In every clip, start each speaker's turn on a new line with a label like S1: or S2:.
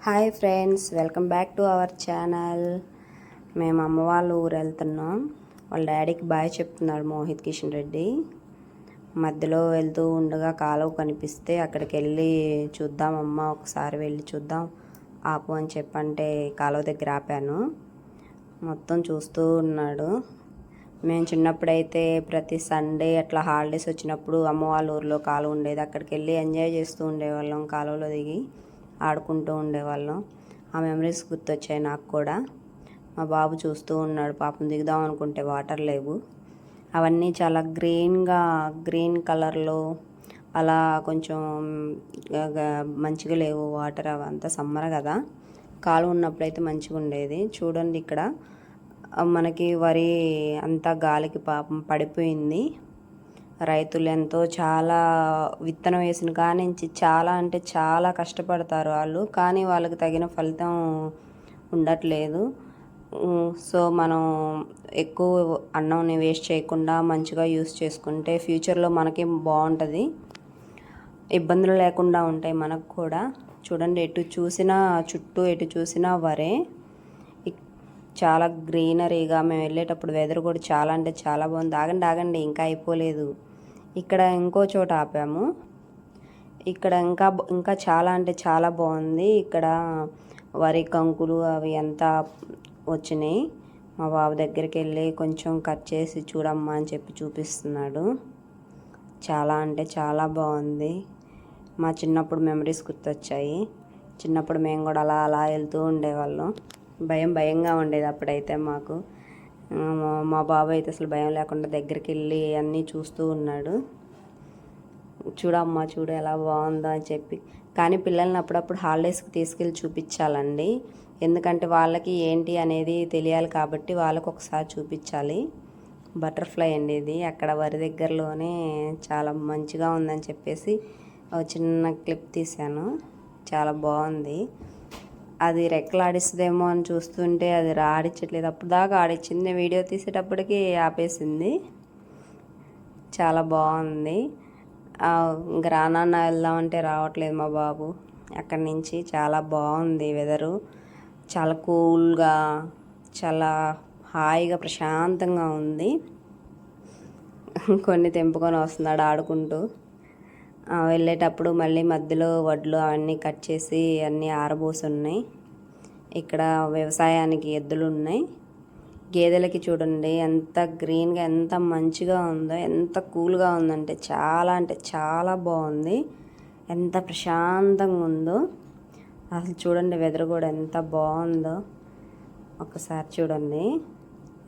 S1: Hi friends, welcome back to our channel. మేము అమ్మ వాళ్ళ ఊరు వెళ్తున్నాం. వాళ్ళ డాడీకి బాయ్ చెప్తున్నాడు మోహిత్ కిషన్ రెడ్డి. మధ్యలో వెళ్తూ ఉండగా కాలువ కనిపిస్తే అక్కడికి వెళ్ళి చూద్దాం అమ్మ, ఒకసారి వెళ్ళి చూద్దాం ఆపు అని చెప్పంటే కాలువ దగ్గర ఆపాను. మొత్తం చూస్తూ ఉన్నాడు. మేము చిన్నప్పుడైతే ప్రతి సండే అట్లా హాలిడేస్ వచ్చినప్పుడు అమ్మ వాళ్ళ ఊరిలో కాలువ ఉండేది, అక్కడికి వెళ్ళి ఎంజాయ్ చేస్తూ ఉండేవాళ్ళం. కాలువలో దిగి ఆడుకుంటూ ఉండేవాళ్ళం. ఆ మెమరీస్ గుర్తొచ్చాయి నాకు కూడా. మా బాబు చూస్తూ ఉన్నాడు, పాపం దిగుదాం అనుకుంటే వాటర్ లేవు. అవన్నీ చాలా గ్రీన్ కలర్లో అలా కొంచెం మంచిగా లేవు వాటర్. అవంతా సమ్మర్ కదా, కాలు ఉన్నప్పుడైతే మంచిగా ఉండేది. చూడండి ఇక్కడ మనకి వరి అంతా గాలికి పాపం పడిపోయింది. రైతులు ఎంతో చాలా విత్తనం వేసిన కానించి చాలా అంటే చాలా కష్టపడతారు వాళ్ళు, కానీ వాళ్ళకి తగిన ఫలితం ఉండట్లేదు. సో మనం ఎక్కువ అన్నంని వేస్ట్ చేయకుండా మంచిగా యూస్ చేసుకుంటే ఫ్యూచర్లో మనకి బాగుంటుంది, ఇబ్బందులు లేకుండా ఉంటాయి మనకు కూడా. చూడండి, ఎటు చూసినా చుట్టూ ఎటు చూసినా వరే, చాలా గ్రీనరీగా. మేము వెళ్ళేటప్పుడు వెదర్ కూడా చాలా అంటే చాలా బాగుంది. ఆగండి ఇంకా అయిపోలేదు. ఇక్కడ ఇంకో చోట ఆపాము. ఇక్కడ ఇంకా చాలా అంటే చాలా బాగుంది. ఇక్కడ వరి కంకులు అవి అంతా వచ్చినాయి. మా బాబు దగ్గరికి వెళ్ళి కొంచెం కట్ చేసి చూడమ్మా అని చెప్పి చూపిస్తున్నాడు. చాలా అంటే చాలా బాగుంది. మా చిన్నప్పుడు మెమరీస్ గుర్తొచ్చాయి. చిన్నప్పుడు మేము కూడా అలా వెళ్తూ ఉండేవాళ్ళం. భయంగా ఉండేది అప్పుడైతే మాకు. మా బాబు అయితే అసలు భయం లేకుండా దగ్గరికి వెళ్ళి అన్నీ చూస్తూ ఉన్నాడు. చూడమ్మా చూడు ఎలా బాగుందో అని చెప్పి. కానీ పిల్లల్ని అప్పుడప్పుడు హాలిడేస్కి తీసుకెళ్ళి చూపించాలండి, ఎందుకంటే వాళ్ళకి ఏంటి అనేది తెలియాలి కాబట్టి వాళ్ళకు ఒకసారి చూపించాలి. బటర్ఫ్లై అండి ఇది, అక్కడ వరి దగ్గరలోనే చాలా మంచిగా ఉందని చెప్పేసి చిన్న క్లిప్ తీశాను. చాలా బాగుంది. అది రెక్కలు ఆడిస్తుందేమో అని చూస్తుంటే అది ఆడించట్లేదు. అప్పుడు దాకా ఆడించింది, వీడియో తీసేటప్పటికి ఆపేసింది. చాలా బాగుంది. ఇంకా రానన్న వెళ్దామంటే రావట్లేదు మా బాబు అక్కడి నుంచి. చాలా బాగుంది వెదరు, చాలా కూల్గా, చాలా హాయిగా ప్రశాంతంగా ఉంది. కొన్ని తెంపుకొని వస్తున్నాడు ఆడుకుంటూ. వెళ్ళేటప్పుడు మళ్ళీ మధ్యలో వడ్లు అవన్నీ కట్ చేసి అన్నీ ఆరబోసి ఉన్నాయి. ఇక్కడ వ్యవసాయానికి ఎద్దులు ఉన్నాయి. గేదెలకి చూడండి ఎంత గ్రీన్గా ఎంత మంచిగా ఉందో, ఎంత కూల్గా ఉందంటే చాలా బాగుంది. ఎంత ప్రశాంతంగా ఉందో అసలు. చూడండి వెదర్ కూడా ఎంత బాగుందో, ఒకసారి చూడండి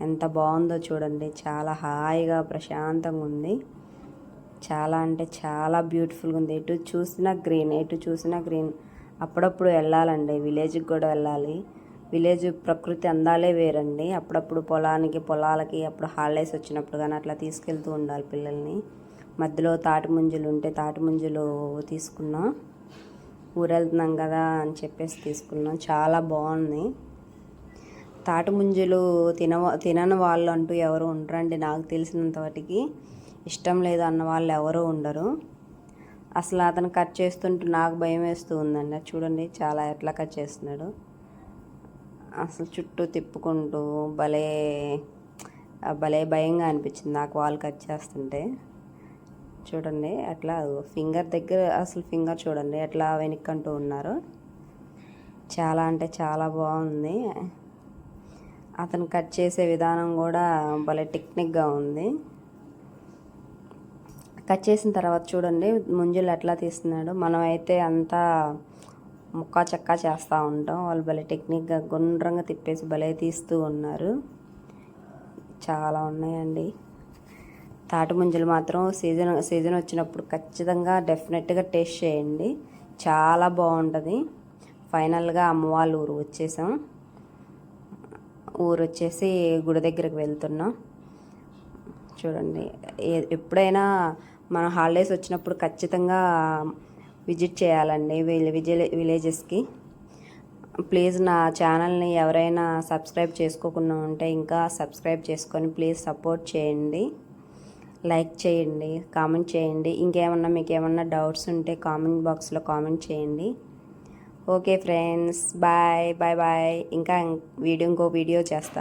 S1: ఎంత బాగుందో చూడండి. చాలా హాయిగా ప్రశాంతంగా ఉంది. చాలా అంటే చాలా బ్యూటిఫుల్గా ఉంది. ఎటు చూసినా గ్రీన్. అప్పుడప్పుడు వెళ్ళాలండి, విలేజ్కి కూడా వెళ్ళాలి. విలేజ్ ప్రకృతి అందాలే వేరండి. అప్పుడప్పుడు పొలాలకి అప్పుడు హాలిడేస్ వచ్చినప్పుడు కానీ అట్లా తీసుకెళ్తూ ఉండాలి పిల్లల్ని. మధ్యలో తాటి ముంజలు ఉంటే తాటి ముంజలు తీసుకున్నాం. ఊరెళ్తున్నాం కదా అని చెప్పేసి తీసుకున్నాం. చాలా బాగుంది. తాటి ముంజలు తినని వాళ్ళు అంటూ ఎవరు ఉండరండి నాకు తెలిసినంత వాటికి. ఇష్టం లేదు అన్న వాళ్ళు ఎవరు ఉండరు. అసలు అతను కట్ చేస్తుంటే నాకు భయం వేస్తూ ఉందండి. చూడండి చాలా ఎట్లా కట్ చేస్తున్నాడు. అసలు చుట్టూ తిప్పుకుంటూ భలే భయంగా అనిపించింది నాకు వాళ్ళు కట్ చేస్తుంటే. చూడండి అట్లా ఫింగర్ దగ్గర, అసలు ఫింగర్ చూడండి ఎట్లా వెనక్కంటూ ఉన్నారు. చాలా అంటే చాలా బాగుంది. అతను కట్ చేసే విధానం కూడా భలే టెక్నిక్గా ఉంది. కట్ చేసిన తర్వాత చూడండి ముంజలు ఎట్లా తీస్తున్నాడు. మనం అయితే అంతా ముక్కా చెక్క చేస్తూ ఉంటాం, వాళ్ళు భలే టెక్నిక్గా గుండ్రంగా తిప్పేసి భలే తీస్తూ ఉన్నారు. చాలా ఉన్నాయండి. తాటి ముంజలు మాత్రం సీజన్ వచ్చినప్పుడు ఖచ్చితంగా డెఫినెట్గా టేస్ట్ చేయండి, చాలా బాగుంటుంది. ఫైనల్గా అమ్మ వాళ్ళ ఊరు వచ్చేసాం. ఊరు వచ్చేసి గుడి దగ్గరికి వెళ్తున్నాం. చూడండి ఎప్పుడైనా మన హాలిడేస్ వచ్చినప్పుడు ఖచ్చితంగా విజిట్ చేయాలండి విలేజెస్కి. ప్లీజ్ నా ఛానల్ని ఎవరైనా సబ్స్క్రైబ్ చేసుకోకుండా ఉంటే ఇంకా సబ్స్క్రైబ్ చేసుకొని ప్లీజ్ సపోర్ట్ చేయండి, లైక్ చేయండి, కామెంట్ చేయండి. మీకు ఏమన్నా డౌట్స్ ఉంటే కామెంట్ బాక్స్లో కామెంట్ చేయండి. Okay friends, bye bye bye. ఇంకా ఇంకో వీడియో చేస్తా.